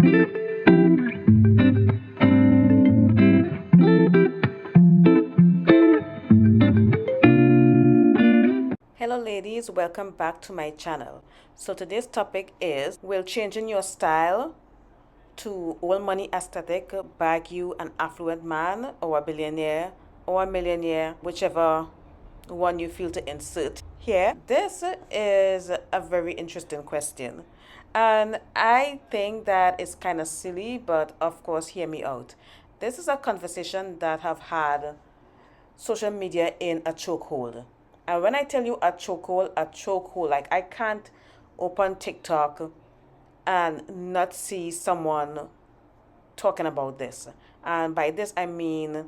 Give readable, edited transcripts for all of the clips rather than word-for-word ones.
Hello ladies, welcome back to my channel. So today's topic is, will changing your style to old money aesthetic bag you an affluent man or a billionaire or a millionaire, whichever one you feel to insert here? This is a very interesting question. And I think that it's kind of silly, but of course, hear me out. This is a conversation that have had social media in a chokehold. And when I tell you a chokehold, like I can't open TikTok and not see someone talking about this. And by this, I mean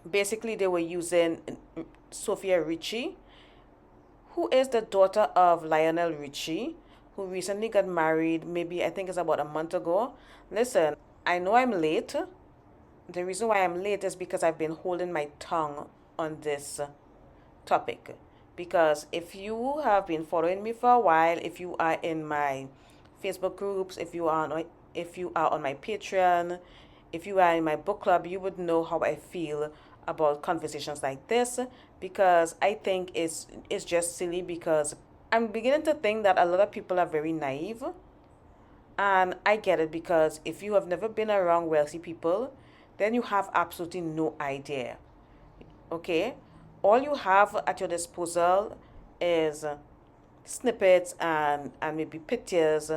basically they were using Sofia Richie, who is the daughter of Lionel Richie, who recently got married, maybe I think it's about a month ago. Listen, I know I'm late. The reason why I'm late is because I've been holding my tongue on this topic. Because if you have been following me for a while, if you are in my Facebook groups, if you are on my Patreon, if you are in my book club, you would know how I feel about conversations like this, because I think it's just silly, because I'm beginning to think that a lot of people are very naive. And I get it, because if you have never been around wealthy people, then you have absolutely no idea. Okay? All you have at your disposal is snippets and maybe pictures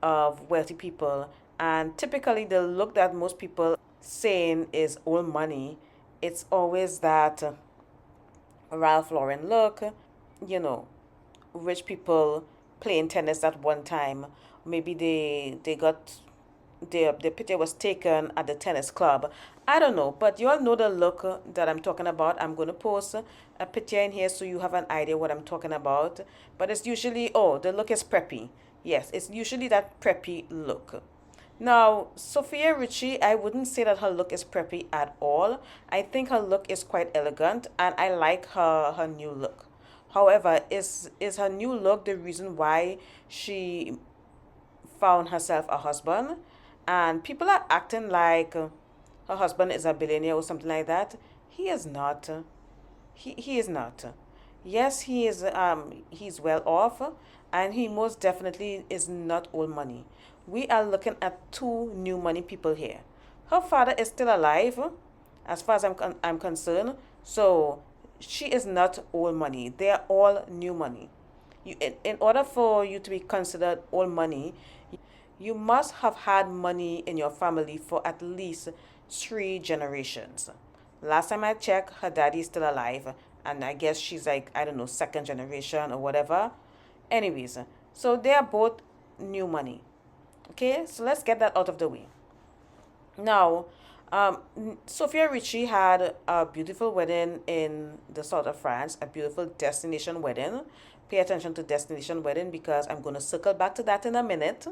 of wealthy people. And typically, the look that most people saying is old money, it's always that Ralph Lauren look, you know, rich people playing tennis at one time. Maybe they got the picture was taken at the tennis club. I don't know, but you all know the look that I'm talking about. I'm going to post a picture in here so you have an idea what I'm talking about. But it's usually, oh, the look is preppy. Yes, it's usually that preppy look. Now, Sofia Richie, I wouldn't say that her look is preppy at all. I think her look is quite elegant, and I like her new look. However, is her new look the reason why she found herself a husband? And people are acting like her husband is a billionaire or something like that. He is not. He is not. Yes, he's well off, and he most definitely is not old money. We are looking at two new money people here. Her father is still alive, as far as I'm concerned. So she is not old money. They are all new money. In order for you to be considered old money, you must have had money in your family for at least 3 generations. Last time I checked, her daddy is still alive, and I guess she's like, I don't know, second generation or whatever. Anyways, so they are both new money. Okay, so let's get that out of the way. Now, Sophia Richie had a beautiful wedding in the south of France, a beautiful destination wedding. Pay attention to destination wedding, because I'm going to circle back to that in a minute.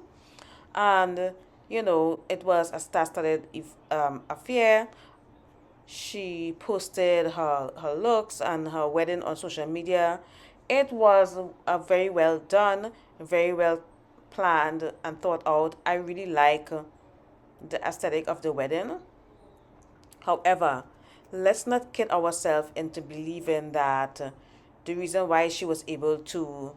And, you know, it was a star-studded affair. She posted her looks and her wedding on social media. It was a very well done, very well planned and thought out. I really like the aesthetic of the wedding. However, let's not kid ourselves into believing that the reason why she was able to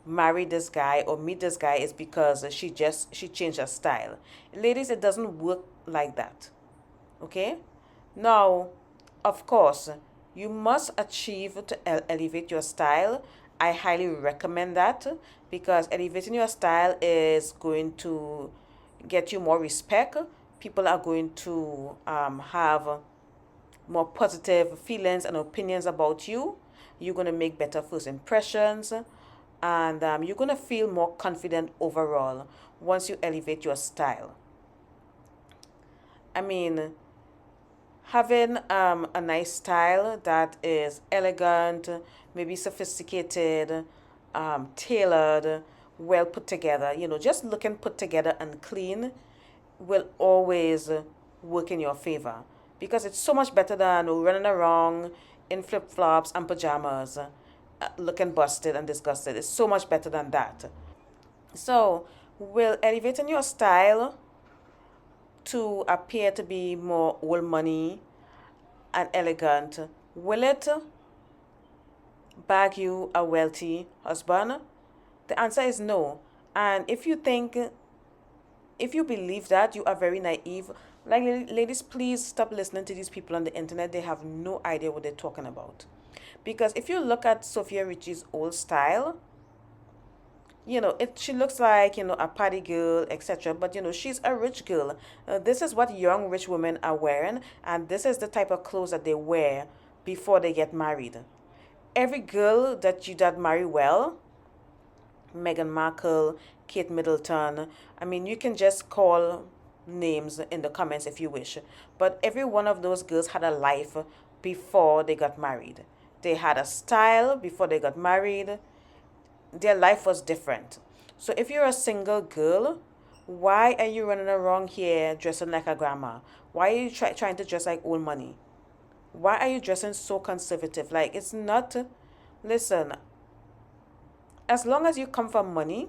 marry this guy or meet this guy is because she changed her style. Ladies, it doesn't work like that. Okay? Now, of course, you must achieve to elevate your style. I highly recommend that, because elevating your style is going to get you more respect. People are going to have more positive feelings and opinions about you. You're going to make better first impressions, and you're going to feel more confident overall once you elevate your style. I mean, having a nice style that is elegant, maybe sophisticated, tailored, well put together, just looking put together and clean will always work in your favor, because it's so much better than running around in flip flops and pajamas, looking busted and disgusted. It's so much better than that. So, will elevating your style to appear to be more old money and elegant, will it bag you a wealthy husband? The answer is no. And if you believe that, you are very naive. Like, ladies, please stop listening to these people on the internet. They have no idea what they're talking about. Because if you look at Sofia Richie's old style, she looks like, a party girl, etc. But, she's a rich girl. This is what young rich women are wearing, and this is the type of clothes that they wear before they get married. Every girl that marry well, Meghan Markle, Kate Middleton. I mean, you can just call names in the comments if you wish. But every one of those girls had a life before they got married. They had a style before they got married. Their life was different. So if you're a single girl, why are you running around here dressing like a grandma? Why are you trying to dress like old money? Why are you dressing so conservative? Like, it's not. Listen, as long as you come from money,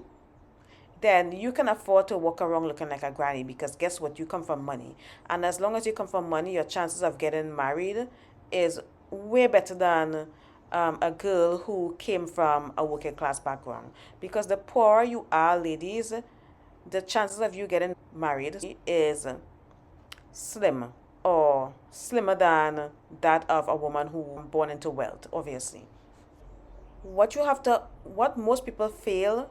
then you can afford to walk around looking like a granny, because guess what? You come from money. And as long as you come from money, your chances of getting married is way better than a girl who came from a working class background. Because the poorer you are, ladies, the chances of you getting married is slim, or slimmer than that of a woman who born into wealth, obviously. What most people fail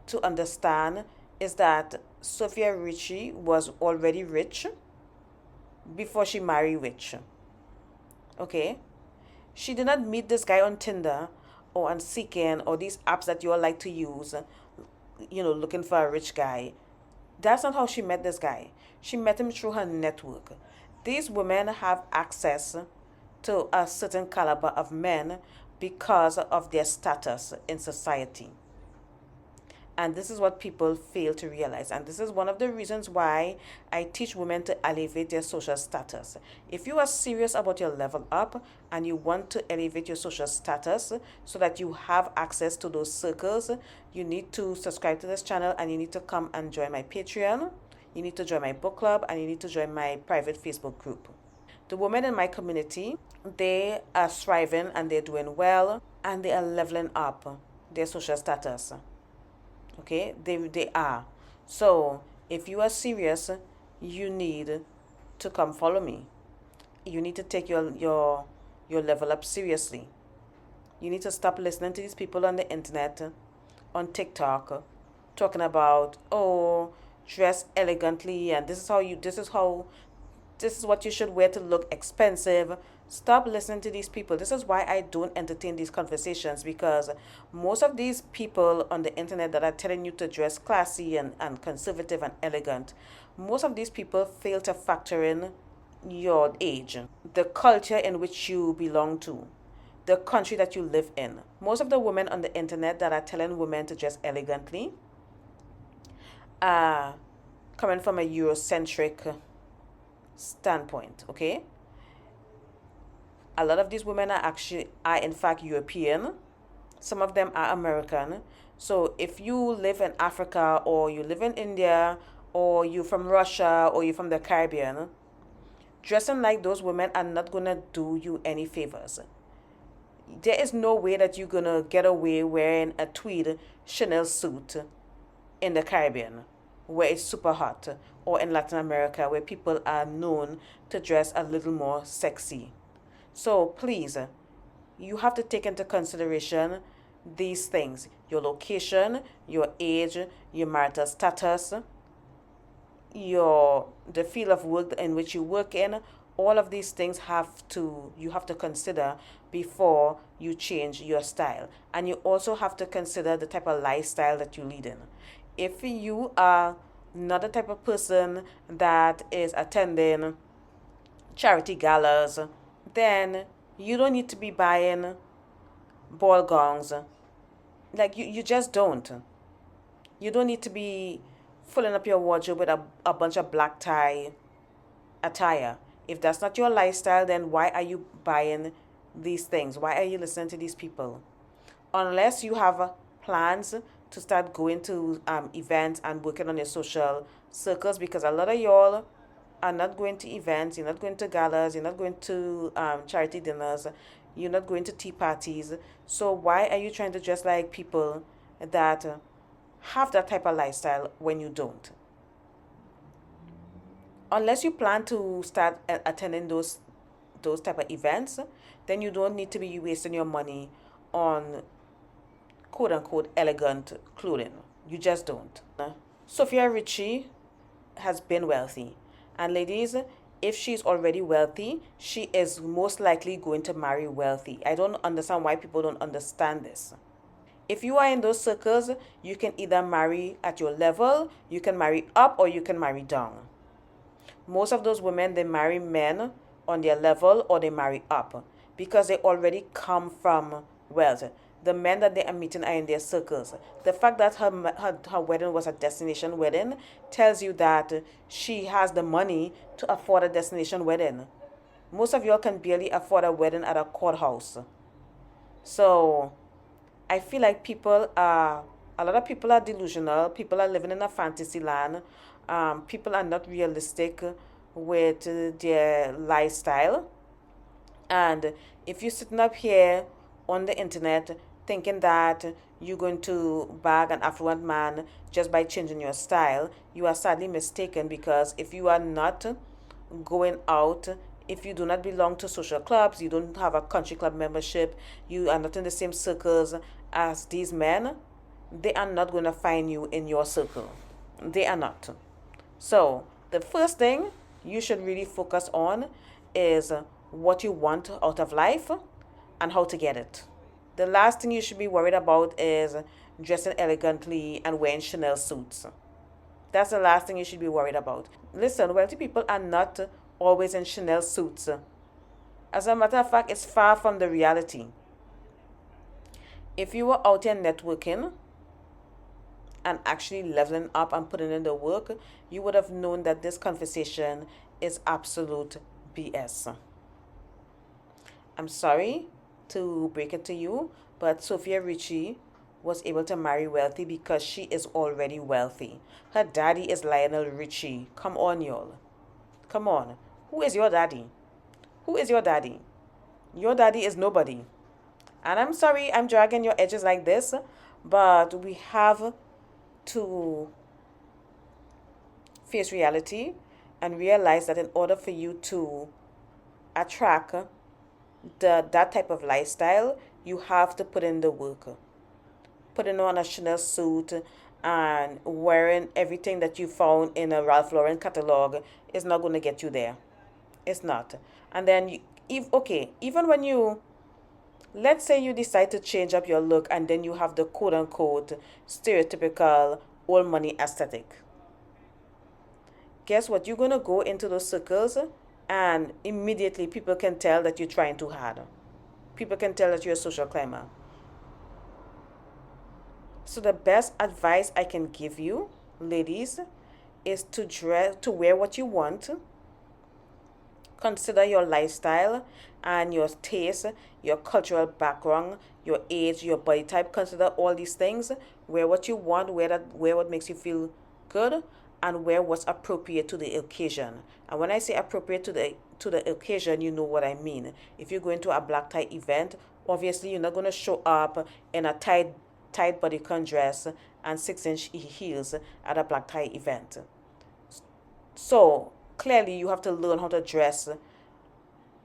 to understand is that Sofia Richie was already rich before she married rich. Okay? She did not meet this guy on Tinder or on Seeking or these apps that you all like to use, looking for a rich guy. That's not how she met this guy. She met him through her network. These women have access to a certain caliber of men because of their status in society. And this is what people fail to realize. And this is one of the reasons why I teach women to elevate their social status. If you are serious about your level up and you want to elevate your social status so that you have access to those circles, you need to subscribe to this channel, and you need to come and join my Patreon. You need to join my book club, and you need to join my private Facebook group. The women in my community, they are thriving and they're doing well, and they are leveling up their social status. Okay, they are. So if you are serious, you need to come follow me. You need to take your level up seriously. You need to stop listening to these people on the internet, on TikTok, talking about, oh, dress elegantly, and this is what you should wear to look expensive. Stop listening to these people. This is why I don't entertain these conversations, because most of these people on the internet that are telling you to dress classy and conservative and elegant, most of these people fail to factor in your age, the culture in which you belong to, the country that you live in. Most of the women on the internet that are telling women to dress elegantly are coming from a Eurocentric standpoint, okay? A lot of these women are in fact European. Some of them are American. So if you live in Africa, or you live in India, or you're from Russia, or you're from the Caribbean, dressing like those women are not gonna do you any favors. There is no way that you're gonna get away wearing a tweed Chanel suit in the Caribbean, where it's super hot, or in Latin America, where people are known to dress a little more sexy. So please, you have to take into consideration these things: your location, your age, your marital status, the field of work in which you work in. All of these things you have to consider before you change your style. And you also have to consider the type of lifestyle that you lead in. If you are not the type of person that is attending charity galas, then you don't need to be buying ball gowns. Like, you just don't. You don't need to be filling up your wardrobe with a bunch of black tie attire. If that's not your lifestyle, then why are you buying these things? Why are you listening to these people? Unless you have plans to start going to events and working on your social circles, because a lot of y'all are not going to events, you're not going to galas, you're not going to charity dinners, you're not going to tea parties. So why are you trying to dress like people that have that type of lifestyle when you don't? Unless you plan to start attending those type of events, then you don't need to be wasting your money on quote unquote elegant clothing. You just don't. Sofia Richie has been wealthy. And ladies, if she's already wealthy, she is most likely going to marry wealthy. I don't understand why people don't understand this. If you are in those circles, you can either marry at your level, you can marry up, or you can marry down. Most of those women, they marry men on their level or they marry up because they already come from wealth. The men that they are meeting are in their circles. The fact that her wedding was a destination wedding tells you that she has the money to afford a destination wedding. Most of y'all can barely afford a wedding at a courthouse. So I feel like a lot of people are delusional. People are living in a fantasy land. People are not realistic with their lifestyle. And if you're sitting up here on the internet thinking that you're going to bag an affluent man just by changing your style, you are sadly mistaken, because if you are not going out, if you do not belong to social clubs, you don't have a country club membership, you are not in the same circles as these men, they are not going to find you in your circle. They are not. So, the first thing you should really focus on is what you want out of life and how to get it. The last thing you should be worried about is dressing elegantly and wearing Chanel suits. That's the last thing you should be worried about. Listen, wealthy people are not always in Chanel suits. As a matter of fact, it's far from the reality. If you were out here networking and actually leveling up and putting in the work, you would have known that this conversation is absolute BS. I'm sorry to break it to you, but Sofia Richie was able to marry wealthy because she is already wealthy. Her daddy is Lionel Richie. Come on, y'all. Come on. Who is your daddy? Who is your daddy? Your daddy is nobody. And I'm sorry I'm dragging your edges like this, but we have to face reality and realize that in order for you to attract that type of lifestyle, you have to put in the work. Putting on a Chanel suit and wearing everything that you found in a Ralph Lauren catalog is not going to get you there. It's not. And then, even when you, let's say you decide to change up your look and then you have the quote unquote stereotypical old money aesthetic. Guess what? You're going to go into those circles and immediately people can tell that you're trying too hard. People can tell that you're a social climber. So the best advice I can give you, ladies, is to wear what you want. Consider your lifestyle and your taste, your cultural background, your age, your body type. Consider all these things. Wear what you want, wear what makes you feel good, and wear what's appropriate to the occasion. And when I say appropriate to the occasion, you know what I mean. If you're going to a black tie event, obviously you're not going to show up in a tight bodycon dress and 6-inch heels at a black tie event. So clearly you have to learn how to dress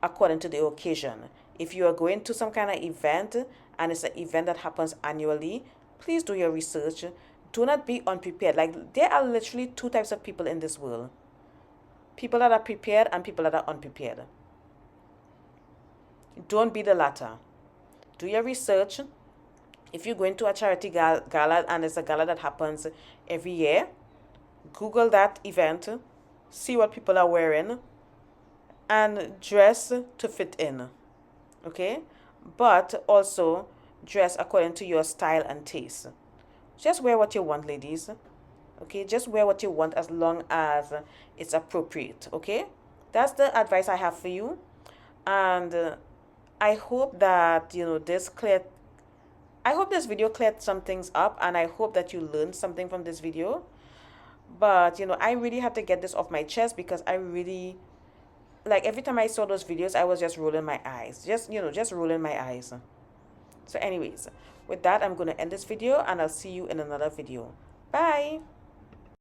according to the occasion. If you are going to some kind of event and it's an event that happens annually, please do your research. Do not be unprepared. Like, there are literally two types of people in this world: people that are prepared and people that are unprepared. Don't be the latter. Do your research. If you're going to a charity gala and it's a gala that happens every year, Google that event, see what people are wearing, and dress to fit in. Okay? But also dress according to your style and taste. Just wear what you want, ladies. Okay? Just wear what you want as long as it's appropriate. Okay? That's the advice I have for you. And I hope that, this I hope this video cleared some things up, and I hope that you learned something from this video. But, I really had to get this off my chest because I really, like, every time I saw those videos, I was just rolling my eyes. Just rolling my eyes. So anyways, with that, I'm going to end this video, and I'll see you in another video. Bye.